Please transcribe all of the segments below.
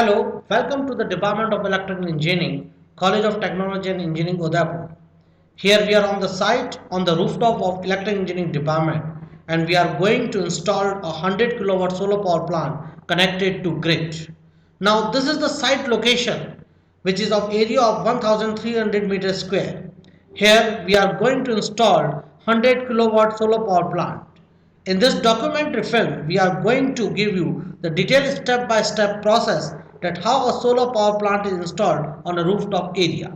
Hello, welcome to the Department of Electrical Engineering, College of Technology and Engineering, Udaipur. Here we are on the site on the rooftop of Electrical Engineering Department and we are going to install a 100 kilowatt solar power plant connected to grid. Now this is the site location which is of area of 1300 meters square. Here we are going to install 100 kilowatt solar power plant. In this documentary film, we are going to give you the detailed step-by-step process that how a solar power plant is installed on a rooftop area.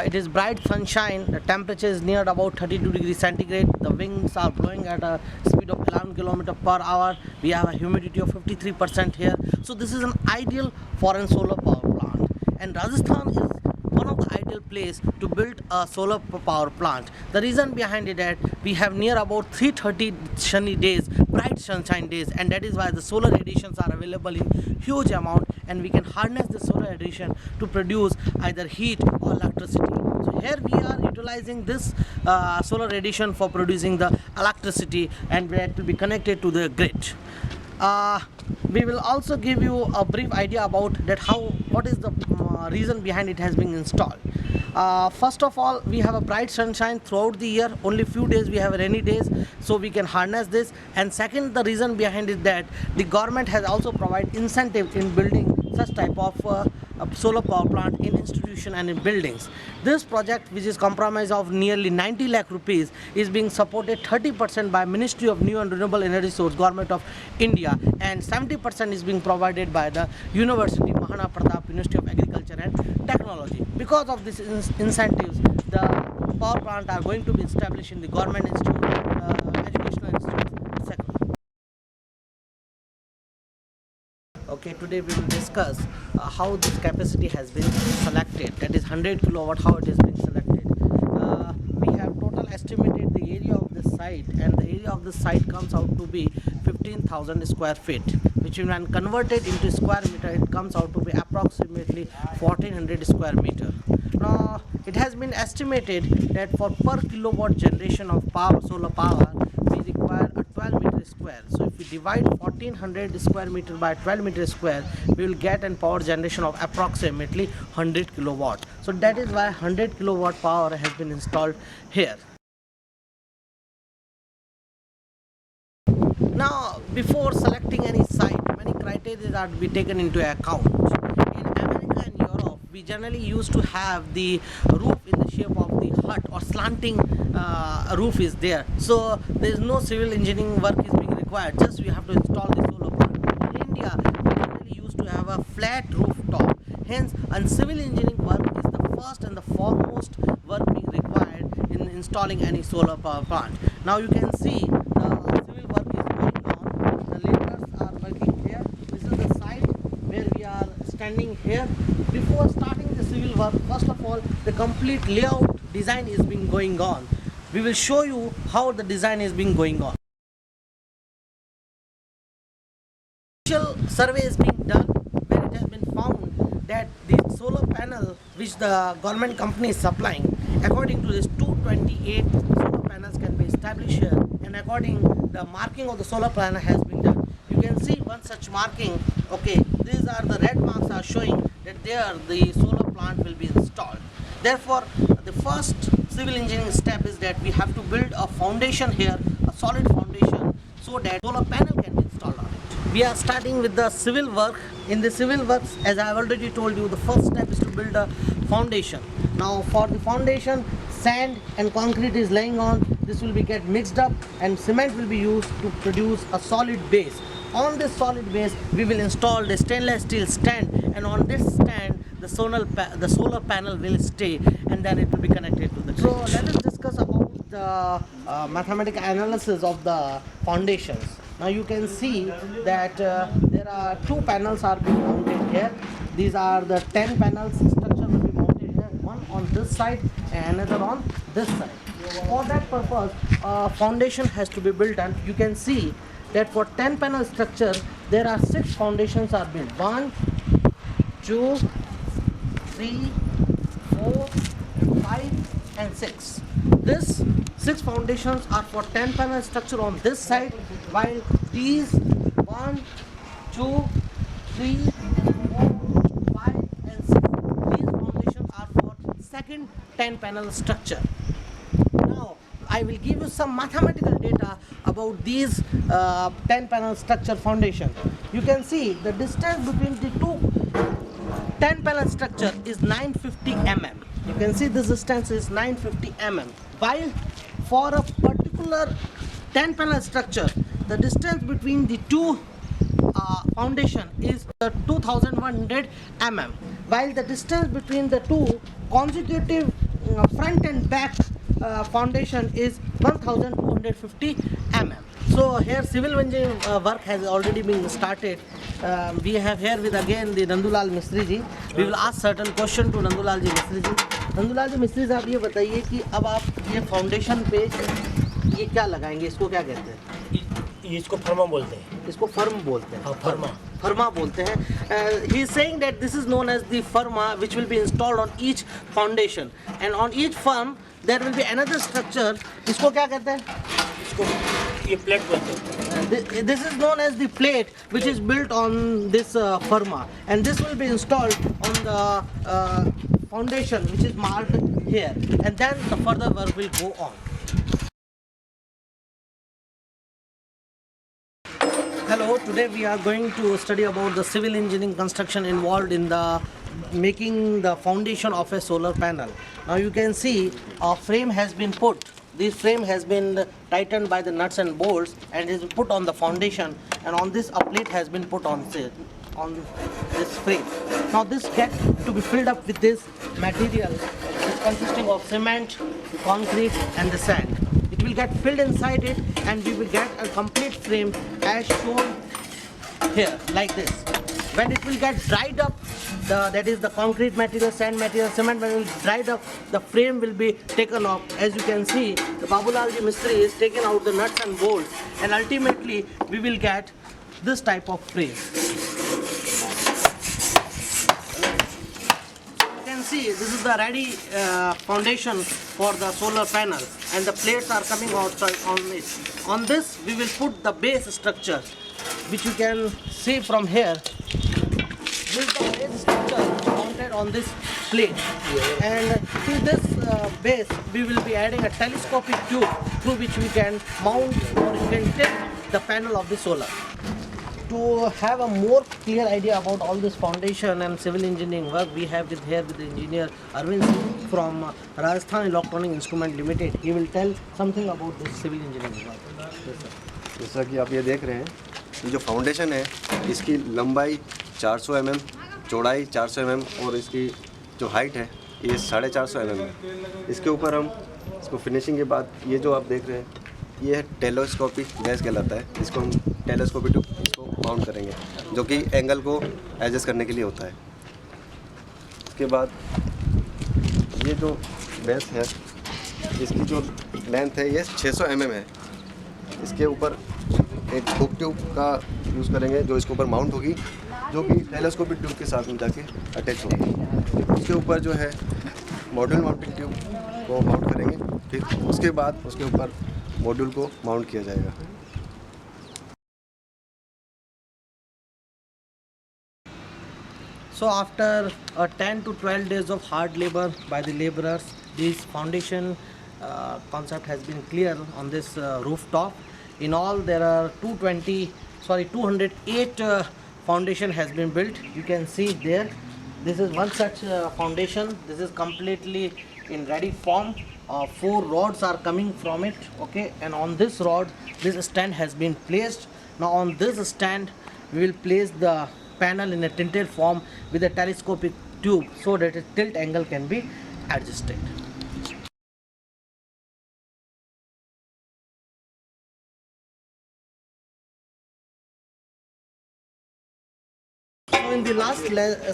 It is bright sunshine, the temperature is near about 32 degrees centigrade, the winds are blowing at a speed of 11 km per hour, we have a humidity of 53% here. So this is an ideal foreign solar power plant, and Rajasthan is one of the ideal place to build a solar power plant. The reason behind it that we have near about 330 sunny days, bright sunshine days, and that is why the solar radiations are available in huge amount, and we can harness the solar radiation to produce either heat or electricity. So here we are utilizing this solar radiation for producing the electricity, and that will be connected to the grid. We will also give you a brief idea about that what is the reason behind it has been installed. First of all, we have a bright sunshine throughout the year. Only few days we have rainy days, so we can harness this. And second, the reason behind it that the government has also provided incentive in building such type of solar power plant in institution and in buildings. This project, which is comprised of nearly 90 lakh rupees, is being supported 30% by Ministry of New and Renewable Energy Source, Government of India, and 70% is being provided by the University Mahana Pratap, University of Agriculture and Technology. Because of these incentives, the power plant are going to be established in the government institute, educational institute sector. Okay, today we will discuss how this capacity has been selected, that is 100 kilowatt, how it has been selected. We have total estimated the area of this site, and the area of this site comes out to be 15,000 square feet, which when converted into square meter, it comes out to be approximately 1400 square meter. Now, it has been estimated that for per kilowatt generation of power, solar power, we require a 12 meter square. So if we divide 1400 square meter by 12 meter square, we will get a power generation of approximately 100 kilowatt. So that is why 100 kilowatt power has been installed here. Now, before selecting any site, many criteria are to be taken into account. In America and Europe, we generally used to have the roof in the shape of the hut or slanting roof is there. So there is no civil engineering work is being required. Just we have to install the solar plant. In India, we generally used to have a flat rooftop. Hence, civil engineering work is the first and the foremost work being required in installing any solar power plant. Now you can see the civil work is going on. The laborers are working here. This is the site where we are standing here. Before starting the civil work, first of all, the complete layout design is being going on. We will show you how the design is being going on. Initial survey is being done, where it has been found that the solar panel which the government company is supplying, according to this 228 solar panels can be established here, and according the marking of the solar panel has been done. You can see one such marking. Okay, these are the red marks are showing that there the solar plant will be installed. Therefore, the first civil engineering step is that we have to build a foundation here, a solid foundation, so that solar panel can be installed on it. We are starting with the civil work. In the civil works, as I have already told you, the first step is to build a foundation. Now for the foundation, sand and concrete is laying on. This will be get mixed up, and cement will be used to produce a solid base. On this solid base, we will install the stainless steel stand, and on this stand, the solar panel will stay, and then it will be connected to the grid. So let us discuss about the mathematical analysis of the foundations. Now you can see that there are two panels are being mounted here. These are the 10 panels structure will be mounted here, one on this side and another on this side. For that purpose, foundation has to be built, and you can see that for 10 panel structure, there are 6 foundations are built. 1, 2, 3, 4, 5 and 6. This 6 foundations are for 10 panel structure on this side, while these 1, 2, 3 3, 4, 5 and 6. These foundations are for second 10 panel structure. Now I will give you some mathematical data about these 10 panel structure foundation. You can see the distance between the two 10 panel structure is 950 mm. You can see this distance is 950 mm. While for a particular 10 panel structure, the distance between the two foundation is 2100 mm. While the distance between the two consecutive front and back foundation is 1250 mm. So here civil engineering work has already been started. We have here with again the Nandulal Mistri ji. We will ask certain question to Nandulal ji Mistri ji. Nandulal ji Mistri साहब ये बताइए कि अब आप ये foundation पे ये क्या लगाएंगे, इसको क्या कहते हैं? इसको फर्मा बोलते हैं. इसको फर्म बोलते हैं. हाँ, फर्मा. फर्मा बोलते हैं. He is saying that this is known as the firma which will be installed on each foundation and on each firm there will be another structure. इसको क्या कहते हैं? इसको ये प्लेट बोलते हैं. This is known as the plate which is built on this firma, and this will be installed on the foundation which is marked here, and then the further work will go on. Hello, today we are going to study about the civil engineering construction involved in the making the foundation of a solar panel. Now you can see a frame has been put. This frame has been tightened by the nuts and bolts and is put on the foundation, and on this a plate has been put on this frame. Now this gets to be filled up with this material which consisting of cement, concrete and the sand. It will get filled inside it and we will get a complete frame as shown here like this. When it will get dried up, that is the concrete material, sand material, cement material dried up, the frame will be taken off. As you can see, the Babulalji Mistri is taking out the nuts and bolts, and ultimately we will get this type of frame. You can see this is the ready foundation for the solar panel, and the plates are coming outside on it. On this we will put the base structure, which you can see from here. This is the base structure mounted on this plate, and to this base we will be adding a telescopic tube through which we can mount or you can tilt the panel of the solar. To have a more clear idea about all this foundation and civil engineering work, we have with here with the engineer Arvind Singh from Rajasthan Electronic Instrument Limited. He will tell something about this civil engineering work. Yes, sir. जैसा कि आप ये देख रहे हैं, ये जो foundation है इसकी लंबाई 400 mm, चौड़ाई 400 mm और इसकी जो हाइट है ये 450 mm है. इसके ऊपर हम इसको फिनिशिंग के बाद ये जो आप देख रहे हैं ये है टेलोस्कोपी गैस कहलाता है. इसको हम टेलोस्कोपी ट्यूब इसको माउंट करेंगे जो कि एंगल को एडजस्ट करने के लिए होता है. इसके बाद ये जो बेस है इसकी जो लेंथ है ये 600 mm है. इसके ऊपर एक हुक ट्यूब का यूज़ करेंगे जो इसके ऊपर माउंट होगी, जो कि टेलीस्कोपिक ट्यूब के साथ में जाके अटैच होगी. उसके ऊपर जो है मॉड्यूल माउंटिंग ट्यूब को माउंट करेंगे. ठीक, उसके बाद उसके ऊपर मॉड्यूल को माउंट किया जाएगा. So after 10 to 12 days of hard labor by the laborers, this foundation concept has been clear on this rooftop. In all there are 208 foundation has been built. You can see there, this is one such foundation. This is completely in ready form. 4 rods are coming from it, okay, and on this rod this stand has been placed. Now on this stand we will place the panel in a tinted form with a telescopic tube so that a tilt angle can be adjusted. So in the last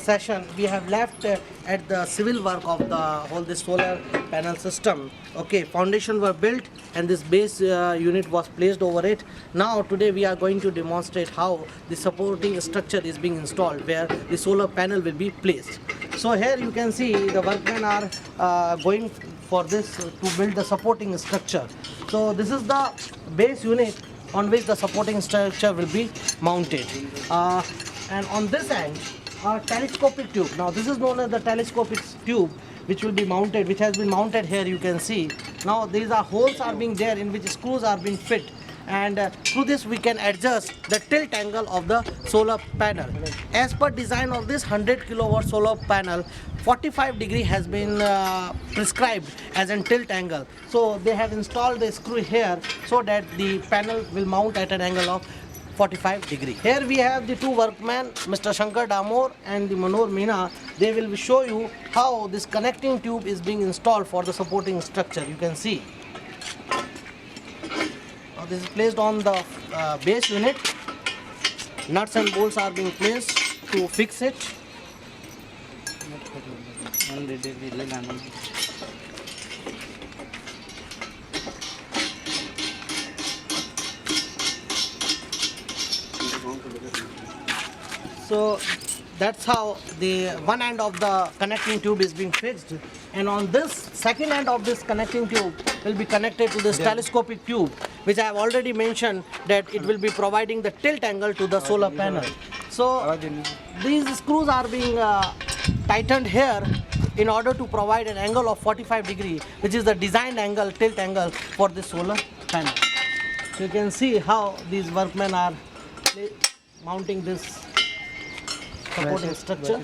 session we have left at the civil work of the whole this solar panel system. Okay, foundation were built and this base unit was placed over it. Now today we are going to demonstrate how the supporting structure is being installed where the solar panel will be placed. So here you can see the workmen are going for this to build the supporting structure. So this is the base unit on which the supporting structure will be mounted. and on this end a telescopic tube. Now this is known as the telescopic tube, which will be mounted, which has been mounted here. You can see now these are holes are being there in which screws are being fit, and through this we can adjust the tilt angle of the solar panel. As per design of this 100 kilowatt solar panel, 45 degree has been prescribed as a tilt angle. So they have installed a screw here so that the panel will mount at an angle of 45 degree. Here we have the two workmen, Mr. Shankar Damor and the Manor Meena. They will show you how this connecting tube is being installed for the supporting structure. You can see. Now this is placed on the base unit. Nuts and bolts are being placed to fix it. So that's how the one end of the connecting tube is being fixed, and on this second end of this connecting tube will be connected to this telescopic tube, which I have already mentioned that it will be providing the tilt angle to the solar panel. So these screws are being tightened here in order to provide an angle of 45 degree, which is the designed angle, tilt angle for the solar panel. So you can see how these workmen are mounting this supporting structure.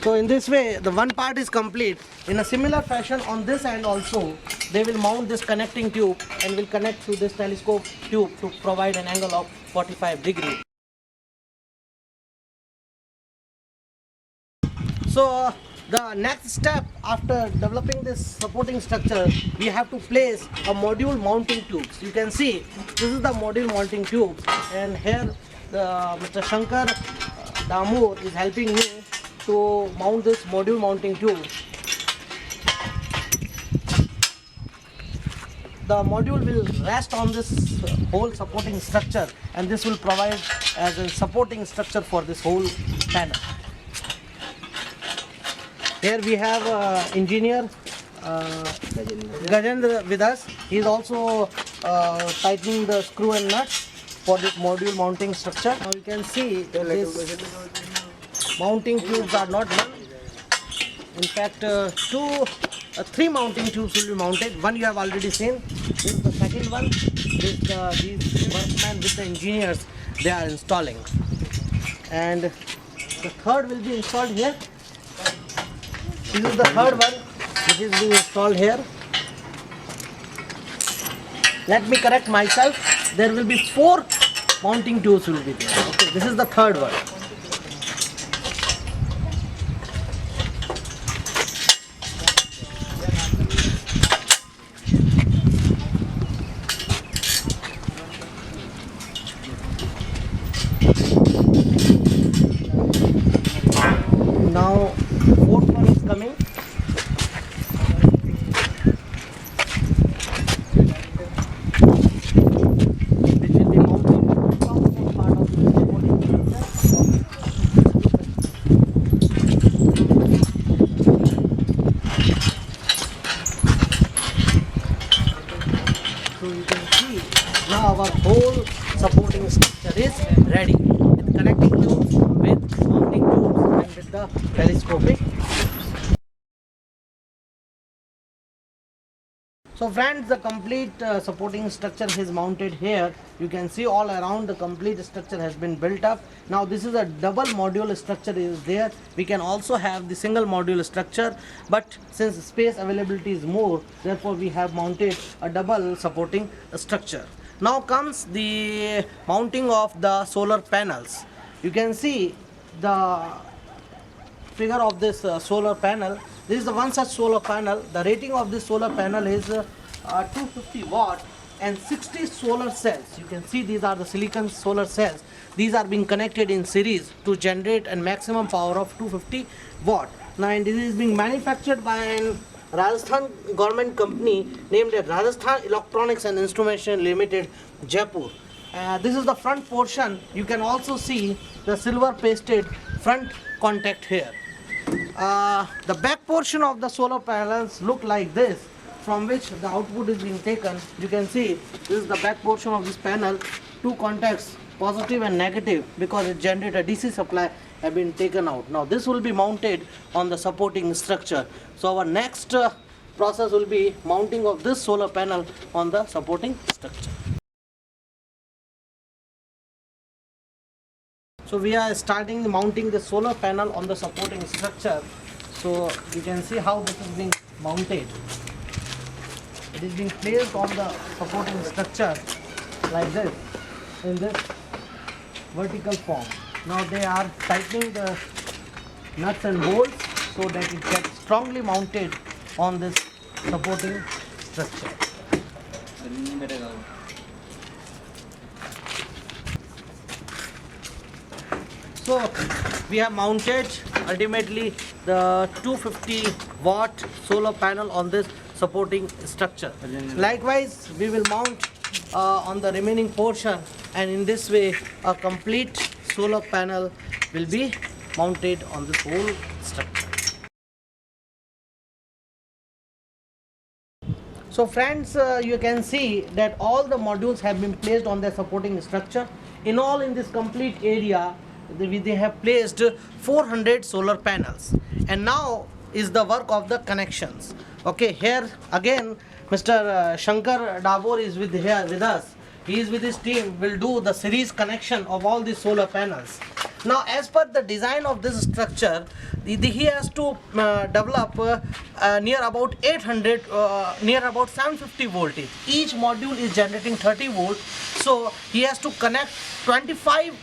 So in this way the one part is complete. In a similar fashion on this end also they will mount this connecting tube and will connect to this telescope tube to provide an angle of 45 degree. So the next step after developing this supporting structure, we have to place a module mounting tubes. You can see this is the module mounting tube, and here Mr. Shankar Damur is helping me to mount this module mounting tube. The module will rest on this whole supporting structure, and this will provide as a supporting structure for this whole panel. Here we have engineer Gajendra with us. He is also tightening the screw and nuts for this module mounting structure. Now you can see these mounting tubes are not one. In fact, three mounting tubes will be mounted. One you have already seen. This is the second one. This these workmen with the engineers they are installing, and the third will be installed here. This is the third one which is being installed here. Let me correct myself. There will be 4 mounting tubes will be there. Okay, this is the third one. Now fourth one is coming. Which will be mounted to the topmost part of the supporting structure. So you can see now our whole supporting structure is ready with connecting tubes, with mounting tubes, and with the telescopic. So friends, the complete supporting structure is mounted here. You can see all around the complete structure has been built up. Now this is a double module structure is there. We can also have the single module structure, but since space availability is more, therefore we have mounted a double supporting structure. Now comes the mounting of the solar panels. You can see the figure of this solar panel. This is the one such solar panel. The rating of this solar panel is 250 watt and 60 solar cells. You can see these are the silicon solar cells. These are being connected in series to generate a maximum power of 250 watt. Now, and this is being manufactured by an Rajasthan government company named as Rajasthan Electronics and Instrumentation Limited, Jaipur. This is the front portion. You can also see the silver pasted front contact here. The back portion of the solar panels look like this, from which the output is being taken. You can see this is the back portion of this panel. Two contacts, positive and negative, because it generates a DC supply, have been taken out. Now this will be mounted on the supporting structure. So our next process will be mounting of this solar panel on the supporting structure. So we are starting mounting the solar panel on the supporting structure. So you can see how this is being mounted. It is being placed on the supporting structure like this, in this vertical form. Now they are tightening the nuts and bolts so that it gets strongly mounted on this supporting structure. So we have mounted ultimately the 250 watt solar panel on this supporting structure. Likewise, we will mount on the remaining portion, and in this way a complete solar panel will be mounted on this whole structure. So friends, you can see that all the modules have been placed on their supporting structure. In all, in this complete area, they have placed 400 solar panels, and now is the work of the connections. Okay, here again Mr. Shankar Dabur is with us. He is with his team, will do the series connection of all these solar panels. Now as per the design of this structure, he has to develop near about 800, near about 750 voltage. Each module is generating 30 volts, so he has to connect 25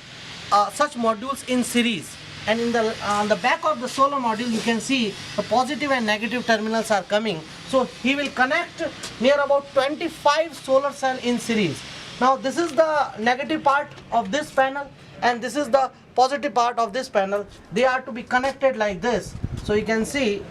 such modules in series. And in the on the back of the solar module, you can see the positive and negative terminals are coming. So he will connect near about 25 solar cells in series. Now this is the negative part of this panel, and this is the positive part of this panel. They are to be connected like this. So you can see.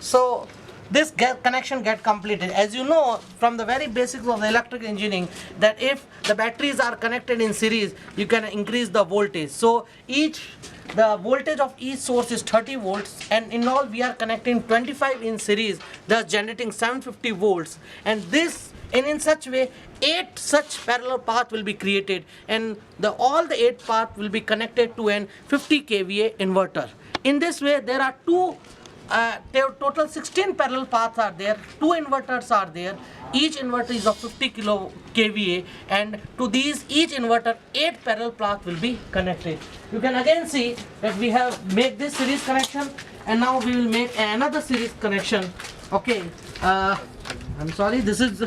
So this connection get completed. As you know from the very basics of the electric engineering, that if the batteries are connected in series, you can increase the voltage. So the voltage of each source is 30 volts, and in all we are connecting 25 in series, thus generating 750 volts. And this, and in such way 8 such parallel path will be created, and all the 8 path will be connected to an 50 kVA inverter. In this way there are total 16 parallel paths are there, 2 inverters are there. Each inverter is of 50 kVA, and to these each inverter 8 parallel paths will be connected. You can again see that we have made this series connection, and now we will make another series connection. Okay, I'm sorry, this is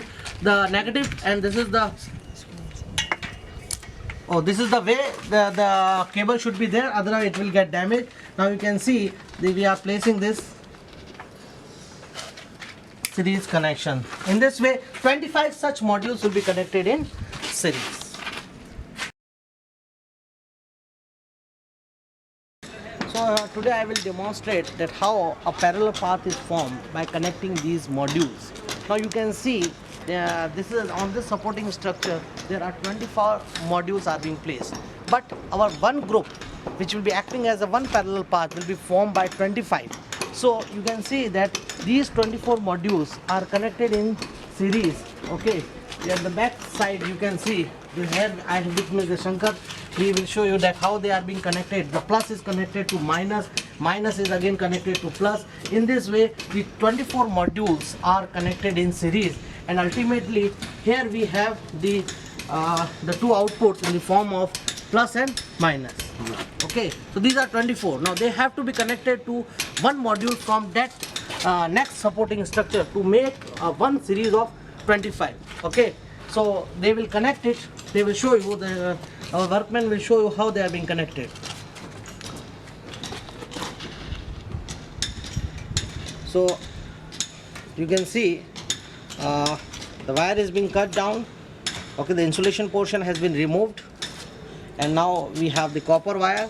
the negative, and this is the this is the way the cable should be there, otherwise it will get damaged. Now you can see that we are placing this series connection. In this way 25 such modules will be connected in series. So today I will demonstrate that how a parallel path is formed by connecting these modules. Now you can see this is on this supporting structure, there are 24 modules are being placed, but our one group which will be acting as a one parallel path will be formed by 25. So you can see that these 24 modules are connected in series. Okay, at the back side you can see here I have with Mr. Shankar. He will show you that how they are being connected. The plus is connected to minus, minus is again connected to plus. In this way the 24 modules are connected in series, and ultimately here we have the two outputs in the form of plus and minus. Okay, so these are 24. Now they have to be connected to one module from that next supporting structure to make one series of 25. Okay, so they will connect it. They will show you, our workmen will show you how they are being connected. So you can see the wire is being cut down. Okay, the insulation portion has been removed, and now we have the copper wire.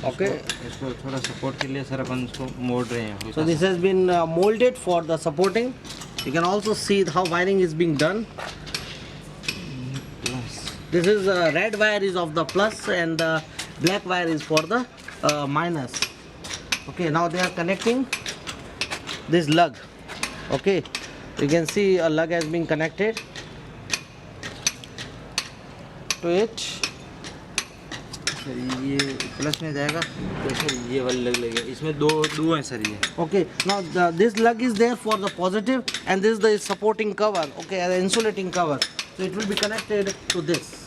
Okay, इसको थोड़ा support के लिए sir अपन इसको मोड़ रहे हैं. so this has been molded for the supporting. You can also see how wiring is being done. This is red wire is of the plus, and the black wire is for the minus. Okay, now they are connecting this lug. Okay, you can see a lug has been connected to it. Sir ये plus में जाएगा तो sir ये वाली लग लगेगा, इसमें दो हैं सर ये. Okay, now this lug is there for the positive and this is the supporting cover, okay, the insulating cover. So it will be connected to this.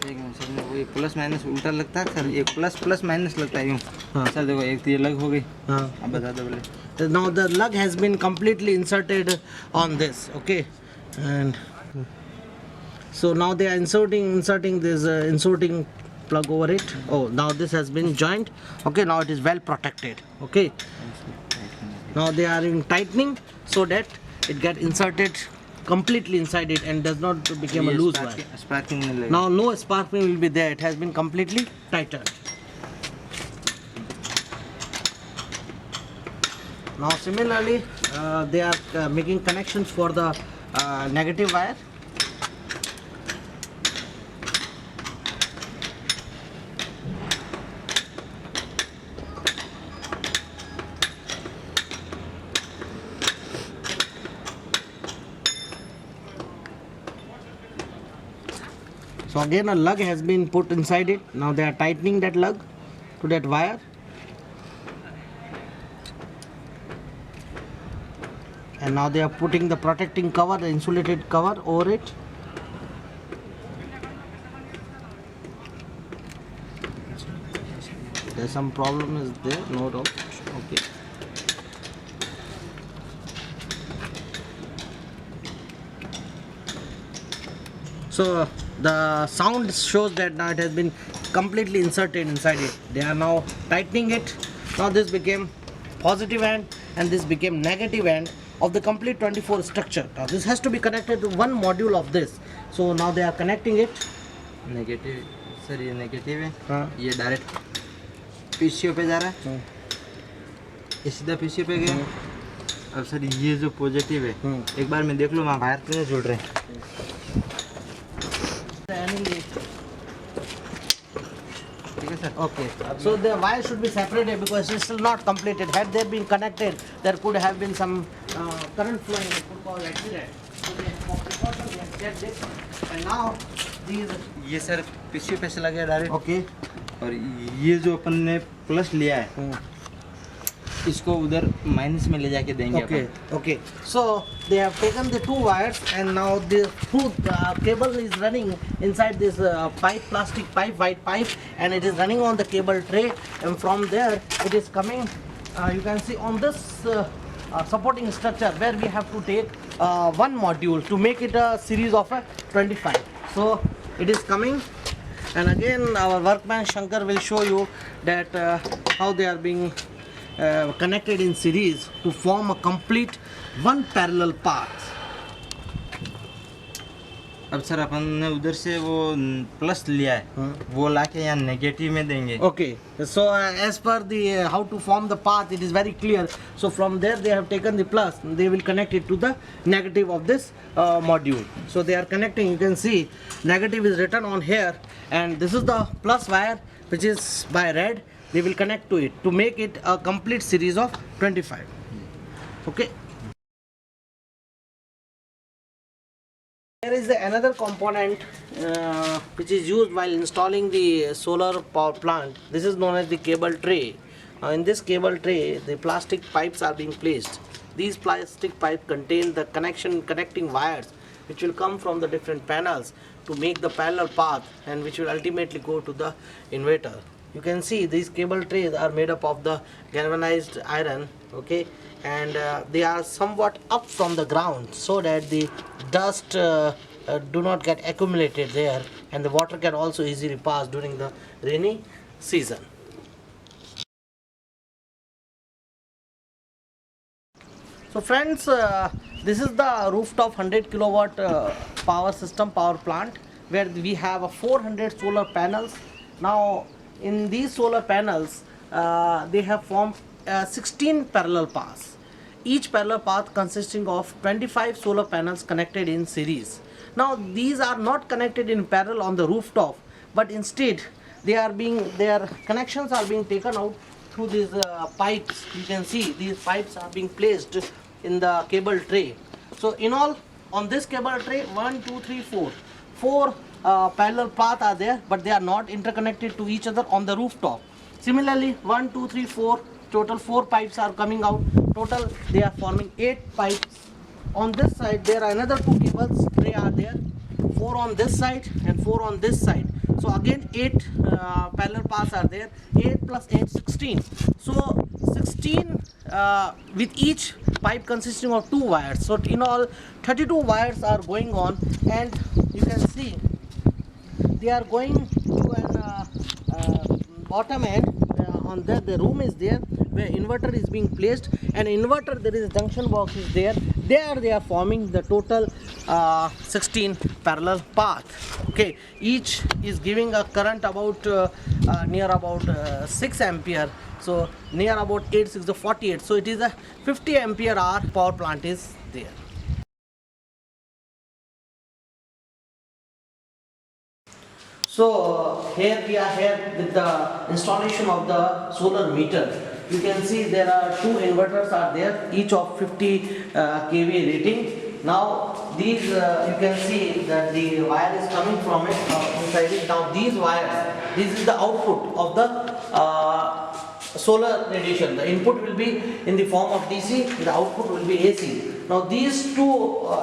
एक मिनट सर, वो ये प्लस माइनस उल्टा लगता है sir, एक plus plus minus लगता है यूँ. हाँ. सर देखो एक तो ये लग हो गई. हाँ. अब बता दो बोले. Now the lug has been completely inserted on this, okay, and so now they are inserting this inserting plug over it. Oh, now this has been joined. Okay, now it is well protected. Okay, now they are in tightening so that it get inserted completely inside it and does not become a ये loose wire. sparking नहीं लगेगा. Now no sparking will be there. It has been completely tightened. Now similarly, they are making connections for the negative wire. So again a lug has been put inside it. Now they are tightening that lug to that wire. And now they are putting the protecting cover, the insulated cover over it. There's some problem is there, no doubt. Okay. So the sound shows that now it has been completely inserted inside it. They are now tightening it. Now this became positive end and this became negative end of the complete 24 structure. Now this has to be connected to one module of this. So now they are connecting it. Negative sir, ये negative है. हाँ. ये direct PCO पे जा रहा है. ये सीधा पीसीओ पे गया. अब सर ये जो पॉजिटिव है, एक बार मैं देख लो वहाँ वायर क्यों जुड़ रहे हैं. ठीक है sir. Okay. So the wire should be separated because it's still not completed. Had they been connected, there could have been some current flowing that could cause accident. So they have for precaution, they have checked it. And now these. ये sir PCO पे से लगे direct. Okay. और ये जो अपन ने plus लिया है, इसको उधर माइनस में ले जाके देंगे. Okay. Okay. So they have taken the two wires and now the cable is running inside this pipe, plastic pipe, white pipe, and it is running on the cable tray. And from there, it is coming. You can see on this supporting structure where we have to take one module to make it a series of 25. So it is coming. And again, our workman Shankar will show you that how they are being connected in series to form a complete one parallel path. अब sir अपन ने उधर से वो plus लिया है, वो लाके यहाँ नेगेटिव में देंगे. Okay, so as per the how to form the path, it is very clear. So from there they have taken the plus, they will connect it to the negative of this module. So they are connecting. You can see negative is written on here, and this is the plus wire which is by red. They will connect to it to make it a complete series of 25. Okay. There is another component which is used while installing the solar power plant. This is known as the cable tray. In this cable tray, the plastic pipes are being placed. These plastic pipes contain the connecting wires which will come from the different panels to make the parallel path and which will ultimately go to the inverter. You can see these cable trays are made up of the galvanized iron, okay, and they are somewhat up from the ground so that the dust do not get accumulated there, and the water can also easily pass during the rainy season. So friends, this is the rooftop 100 kilowatt power system, power plant, where we have 400 solar panels. Now in these solar panels, they have formed 16 parallel paths. Each parallel path consisting of 25 solar panels connected in series. Now these are not connected in parallel on the rooftop, but instead their connections are being taken out through these pipes. You can see these pipes are being placed in the cable tray. So in all, on this cable tray, 1, 2, 3, 4, four parallel paths are there, but they are not interconnected to each other on the rooftop. Similarly, 1, 2, 3, 4, total 4 pipes are coming out. Total they are forming 8 pipes. On this side there are another 2 cables, they are there, 4 on this side and 4 on this side. So again 8 parallel paths are there, 8 plus 8, 16. So 16 with each pipe consisting of 2 wires. So in all 32 wires are going on, and you can see they are going to an bottom end. On that the room is there where inverter is being placed, and inverter there is a junction box is there. There they are forming the total 16 parallel path. Okay, each is giving a current about near about 6 ampere. So near about 8 6 the 48. So it is a 50 ampere hour power plant is there. So here we are here with the installation of the solar meter. You can see there are 2 inverters are there, each of 50 kV rating. Now these you can see that the wire is coming from it inside it. Now these wires, this is the output of the solar radiation. The input will be in the form of DC, the output will be AC. Now these 2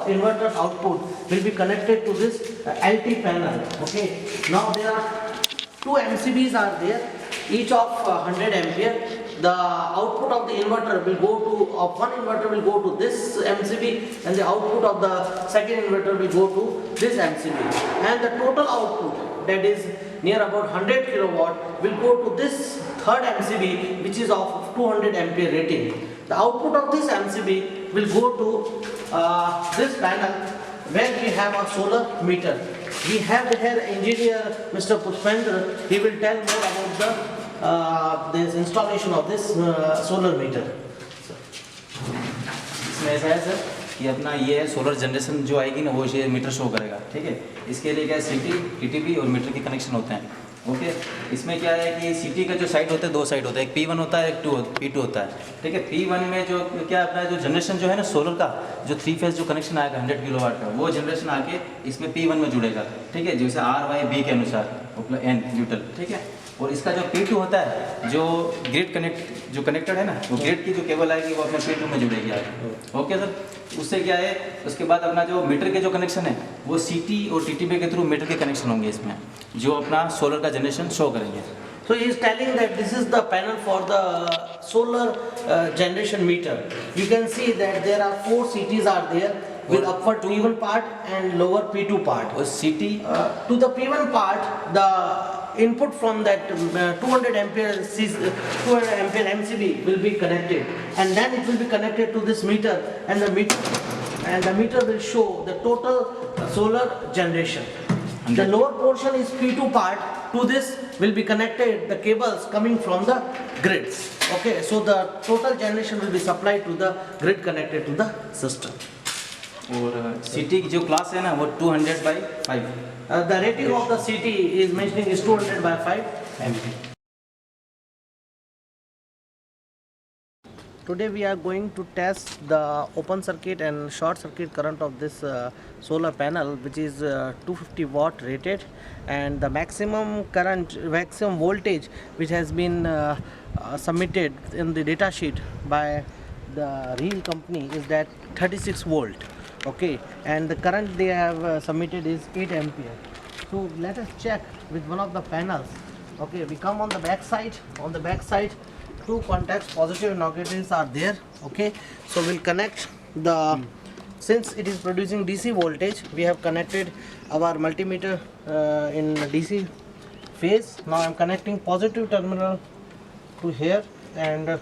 inverters output will be connected to this LT panel. Okay. Now there are 2 MCBs are there, each of 100 ampere. The output of the inverter will go to, one inverter will go to this MCB, and the output of the second inverter will go to this MCB. And the total output, that is near about 100 kilowatt, will go to this third MCB, which is of 200 ampere rating. The output of this MCB will go to this panel where we have a solar meter. We have here engineer Mr. Pushpendra. He will tell more about the this installation of this solar meter. इसमें ऐसा है sir कि अपना ये है solar generation जो आएगी ना वो ये मीटर शो करेगा, ठीक है। इसके लिए क्या है, सिटी, टीटीपी और मीटर के कनेक्शन होते हैं। ओके, इसमें क्या है कि सिटी का जो साइड होता है 2 साइड होता है, एक P1 होता है, एक P2 होता है, ठीक है। P1 में जो क्या अपना जो जनरेशन जो है ना सोलर का जो 3 फेज जो कनेक्शन आएगा 100 किलोवाट का, वो जनरेशन आके इसमें P1 में जुड़ेगा, ठीक है, जैसे R/B के अनुसार N न्यूट्रल, ठीक है। और इसका जो P2 होता है जो ग्रिड कनेक्ट जो कनेक्टेड है ना, वो ग्रिड की जो केबल आएगी वो अपने P2 में जुड़ेगी आगे। ओके सर, उससे क्या है, उसके बाद अपना जो मीटर के जो कनेक्शन है वो CT और TTP के थ्रू मीटर के कनेक्शन होंगे इसमें, जो अपना सोलर का जनरेशन शो करेंगे। So he is telling that this is the panel for the solar generation meter. You can see that there are 4 CTs are there with upward P1 part and lower P2 part. और CT To the P1 part, the input from that 200 ampere MCB will be connected, and then it will be connected to this meter, and the meter will show the total solar generation. The lower portion is P2 part. To this will be connected the cables coming from the grids. Okay, so the total generation will be supplied to the grid connected to the system. और CT की जो class है ना वो 200/5। The rating of the CT is mentioning is 200/5 MP. Today we are going to test the open circuit and short circuit current of this solar panel, which is 250 watt rated, and the maximum voltage which has been submitted in the data sheet by the real company is that 36 volt. Okay, and the current they have submitted is 8 ampere. So let us check with one of the panels. Okay, we come on the back side. On the back side, 2 contacts, positive and negatives are there. Okay, so we'll connect the, since it is producing DC voltage, we have connected our multimeter in DC phase. Now I'm connecting positive terminal to here and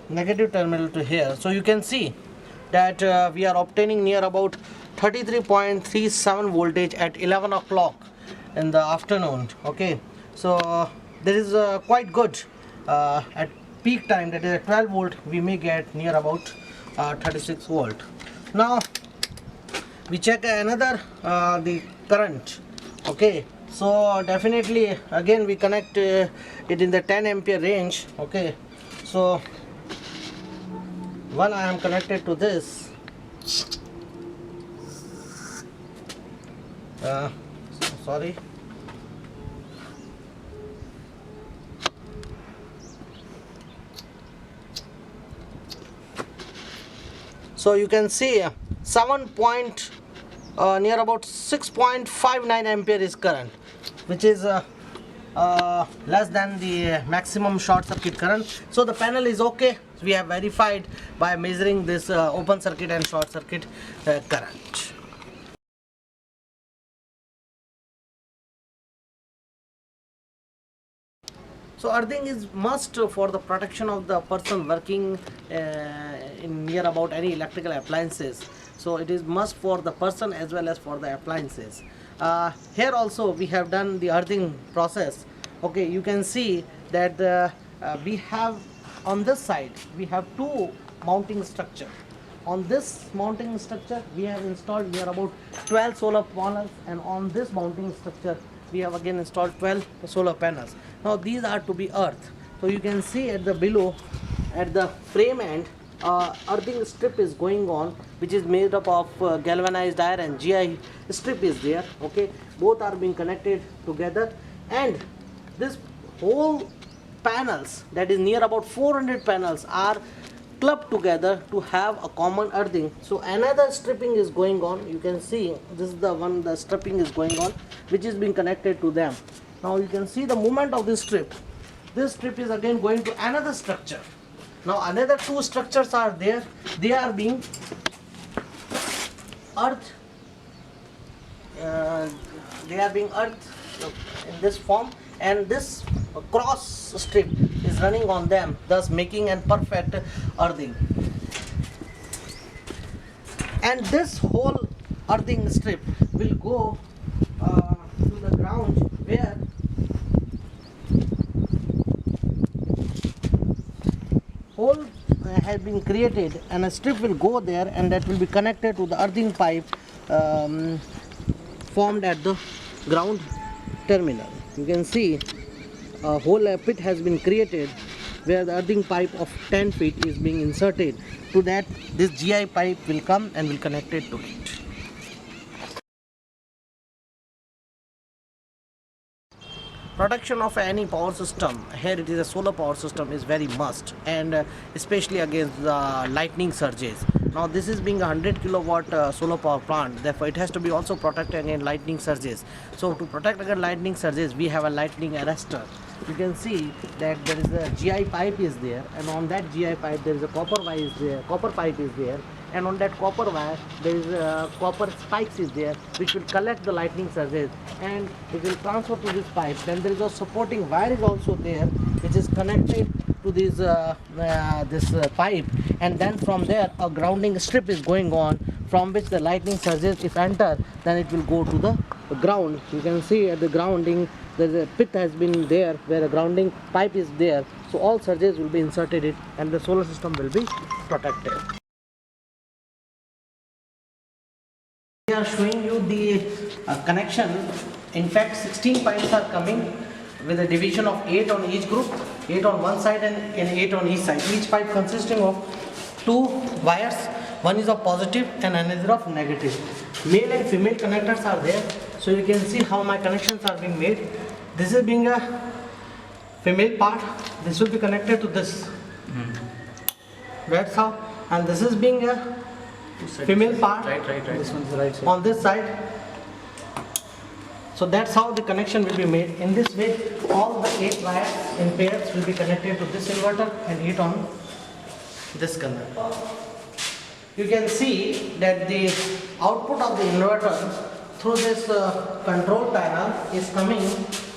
negative terminal to here. So you can see that we are obtaining near about 33.37 voltage at 11 o'clock, in the afternoon. Okay, so this is quite good. At peak time, that is at 12 volt, we may get near about 36 volt. Now we check another the current. Okay, so definitely again we connect it in the 10 ampere range. Okay, so one I am connected to this. Sorry. So you can see 7 point near about 6.59 ampere is current, which is less than the maximum short circuit current. So the panel is okay. We have verified by measuring this open circuit and short circuit current. So earthing is must for the protection of the person working in near about any electrical appliances. So it is must for the person as well as for the appliances. Here also we have done the earthing process. Okay, you can see that we have on this side we have two mounting structure. On this mounting structure we have installed near about 12 solar panels, and on this mounting structure we have again installed 12 solar panels. Now these are to be earth. So you can see at the below, at the frame end, earthing strip is going on, which is made up of galvanized iron, and GI strip is there. Okay, both are being connected together, and this whole panels, that is near about 400 panels, are clubbed together to have a common earthing. So another stripping is going on. You can see this is the one, the stripping is going on, which is being connected to them. Now you can see the movement of this strip. This strip is again going to another structure. Now another two structures are there. They are being earthed. They are being earthed in this form, and this cross strip is running on them, thus making a perfect earthing. And this whole earthing strip will go to the ground, where hole has been created, and a strip will go there, and that will be connected to the earthing pipe formed at the ground terminal. You can see a whole pit has been created where the earthing pipe of 10 feet is being inserted. To that, this GI pipe will come and will connect it to it. Protection of any power system, here it is a solar power system, is very must, and especially against the lightning surges. Now this is being a 100 kilowatt solar power plant, therefore it has to be also protected against lightning surges. So to protect against lightning surges, we have a lightning arrestor. You can see that there is a GI pipe is there, and on that GI pipe there is a copper wire is there, copper pipe is there, and on that copper wire there is copper spikes is there, which will collect the lightning surges and it will transfer to this pipe. Then there is a supporting wire is also there, which is connected to this pipe, and then from there a grounding strip is going on, from which the lightning surges, if enter, then it will go to the ground. You can see at the grounding there is a pit has been there where a grounding pipe is there, so all surges will be inserted in and the solar system will be protected. We are showing you the connection. In fact, 16 pipes are coming with a division of 8 on each group, 8 on one side and 8 on each side. Each pipe consisting of 2 wires, one is of positive and another of negative. Male and female connectors are there. So you can see how my connections are being made. This is being a female part. This will be connected to this. That's how. And this is being a female part. Right. This one's the right side. On this side. So that's how the connection will be made. In this way, all the 8 wires in pairs will be connected to this inverter and 8 on this converter. You can see that the output of the inverter through this control panel is coming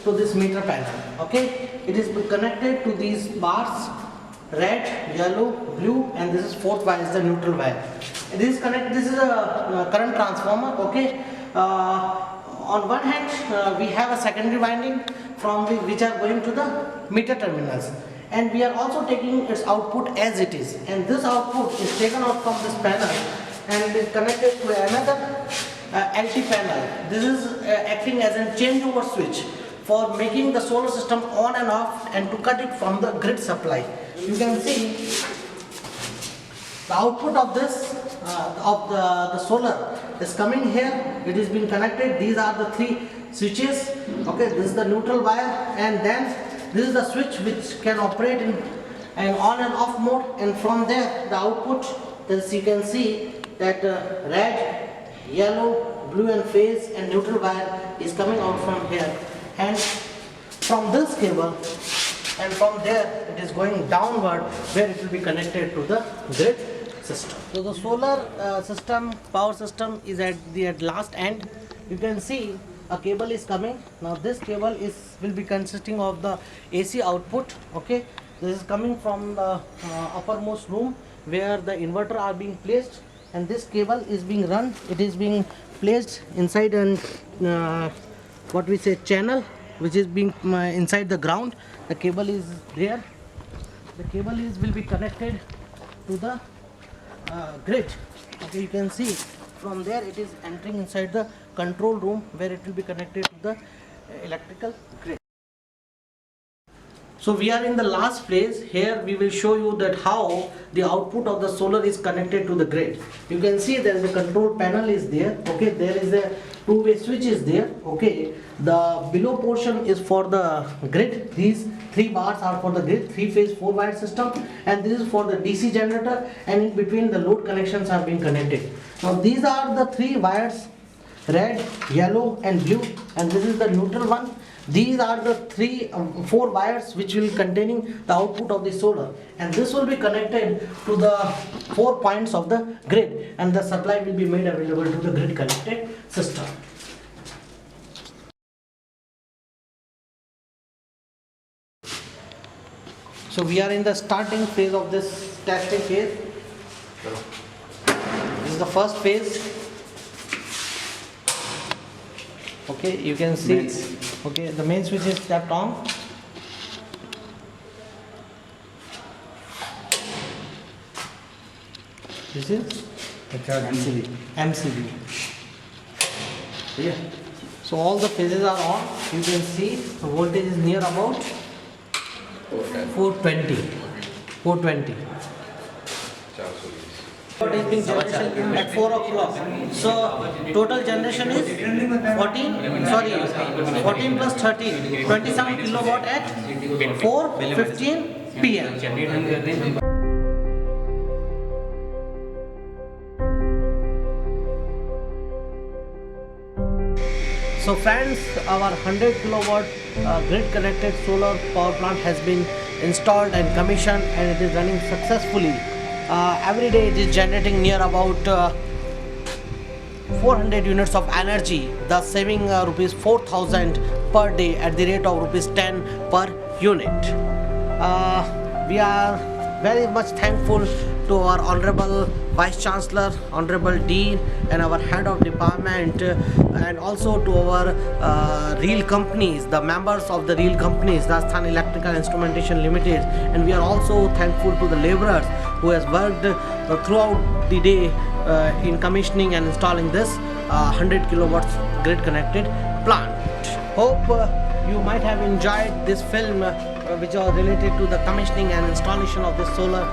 to this meter panel. Okay, it is connected to these bars, red, yellow, blue, and this is 4th wire, is the neutral wire. This is a current transformer. Okay, on one hand, we have a secondary winding which are going to the meter terminals, and we are also taking its output as it is, and this output is taken out from this panel and is connected to another LT panel. This is acting as a changeover switch for making the solar system on and off and to cut it from the grid supply. You can see the output of this of the solar is coming here. It is being connected. These are the three switches. Okay, this is the neutral wire, and then this is the switch which can operate in an on and off mode, and from there the output, as you can see that red, yellow, blue and phase and neutral wire is coming out from here, and from this cable, and from there it is going downward where it will be connected to the grid system. So the solar system, power system is at the last end. You can see a cable is coming. Now this cable will be consisting of the AC output. Okay, this is coming from the uppermost room where the inverter are being placed, and this cable is being run. It is being placed inside an what we say channel, which is being inside the ground. The cable is there. The cable will be connected to the grid. Okay, you can see from there it is entering inside the control room where it will be connected to the electrical grid. So we are in the last phase. Here we will show you that how the output of the solar is connected to the grid. You can see there is a control panel is there. Okay, there is a two-way switch is there. Okay, the below portion is for the grid. These three bars are for the grid, three-phase, four-wire system, and this is for the DC generator, and in between the load connections are being connected. Now these are the three wires, red, yellow and blue, and this is the neutral one. These are the four wires which will containing the output of the solar, and this will be connected to the 4 points of the grid, and the supply will be made available to the grid connected system. So we are in the starting phase of this testing phase. This is the first phase. Okay, you can see. Okay, the main switch is tapped on. This is MCB. Yeah. So all the phases are on. You can see the voltage is near about 420. What is being generation at 4 o'clock. So total generation is 14 plus 13, 27 kilowatt at 4:15 p.m. So friends, our 100 kilowatt grid connected solar power plant has been installed and commissioned, and it is running successfully. Every day it is generating near about 400 units of energy, thus saving rupees 4,000 per day at the rate of rupees 10 per unit. We are very much thankful to our Honorable Vice Chancellor, Honorable Dean, and our Head of Department, and also to our real companies, the members of the real companies, Rajasthan Electrical Instrumentation Limited, and we are also thankful to the laborers who has worked throughout the day in commissioning and installing this 100 kilowatts grid connected plant. Hope you might have enjoyed this film which are related to the commissioning and installation of this solar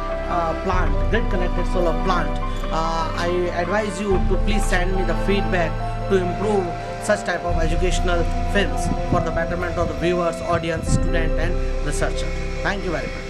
plant, grid connected solar plant. I advise you to please send me the feedback to improve such type of educational films for the betterment of the viewers, audience, student and researcher. Thank you very much.